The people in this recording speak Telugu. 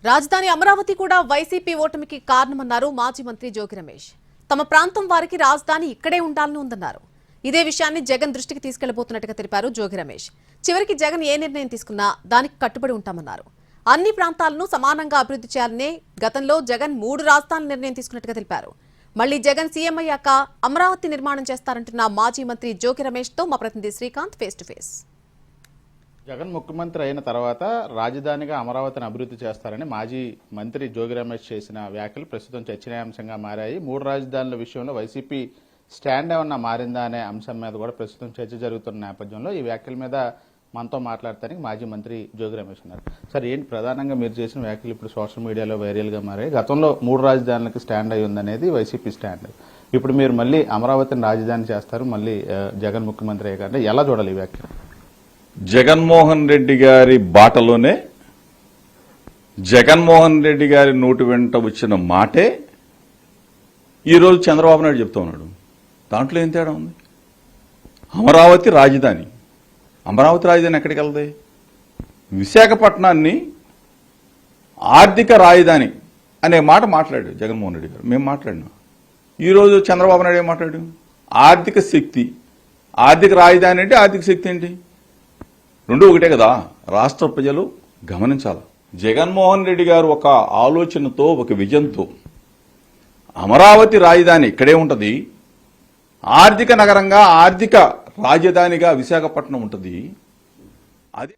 రాజధాని అమరావతి కూడా వైసీపీ ఓటమికి కారణమన్నారు మాజీ మంత్రి జోగి రమేష్. తమ ప్రాంతం వారికి రాజధాని ఇక్కడే ఉండాలని ఉందన్నారు. ఇదే విషయాన్ని జగన్ దృష్టికి తీసుకెళ్లబోతున్నట్టుగా తెలిపారు జోగి రమేష్. చివరికి జగన్ ఏ నిర్ణయం తీసుకున్నా దానికి కట్టుబడి ఉంటామన్నారు. అన్ని ప్రాంతాలను సమానంగా అభివృద్ధి చేయాలనే గతంలో జగన్ 3 రాజధానుల నిర్ణయం తీసుకున్నట్టుగా తెలిపారు. మళ్లీ జగన్ సీఎం అయ్యాక అమరావతి నిర్మాణం చేస్తారంటున్న మాజీ మంత్రి జోగి రమేష్ తో మా ప్రతినిధి Srikanth face to face. Jagan ముఖ్యమంత్రి అయిన తర్వాత రాజధానిగా అమరావతిని అభివృద్ధి చేస్తారని మాజీ మంత్రి జోగి రమేష్ చేసిన వ్యాఖ్యలు ప్రస్తుతం చర్చనీయాంశంగా మారాయి. 3 రాజధానుల విషయంలో వైసీపీ స్టాండ్ ఏమన్నా మారిందా అనే అంశం మీద కూడా ప్రస్తుతం చర్చ జరుగుతున్న నేపథ్యంలో ఈ వ్యాఖ్యల మీద మనతో మాట్లాడటానికి మాజీ మంత్రి జోగి రమేష్ ఉన్నారు. సార్, ఏంటి ప్రధానంగా మీరు చేసిన వ్యాఖ్యలు ఇప్పుడు సోషల్ మీడియాలో వైరల్గా మారాయి? గతంలో 3 రాజధానులకు స్టాండ్ అయి ఉందనేది వైసీపీ స్టాండ్. ఇప్పుడు మీరు మళ్ళీ అమరావతిని రాజధాని చేస్తారు, మళ్ళీ జగన్ ముఖ్యమంత్రి అయ్యాకంటే ఎలా చూడాలి ఈ వ్యాఖ్యలు? జగన్మోహన్ రెడ్డి గారి బాటలోనే జగన్మోహన్ రెడ్డి గారి నోటి వెంట వచ్చిన మాటే ఈరోజు చంద్రబాబు నాయుడు చెప్తా ఉన్నాడు. దాంట్లో ఏం తేడా ఉంది? అమరావతి రాజధాని ఎక్కడికి వెళ్తాయి? విశాఖపట్నాన్ని ఆర్థిక రాజధాని అనే మాట మాట్లాడాడు జగన్మోహన్ రెడ్డి గారు. మేము మాట్లాడినాం. ఈరోజు చంద్రబాబు నాయుడు ఏం మాట్లాడు? ఆర్థిక శక్తి, ఆర్థిక రాజధాని అంటే ఆర్థిక శక్తి ఏంటి? రెండు ఒకటే కదా. రాష్ట్ర ప్రజలు గమనించాలి. జగన్మోహన్ రెడ్డి గారు ఒక ఆలోచనతో, ఒక విజన్తో అమరావతి రాజధాని ఇక్కడే ఉంటుంది, ఆర్థిక నగరంగా, ఆర్థిక రాజధానిగా విశాఖపట్నం ఉంటుంది. అది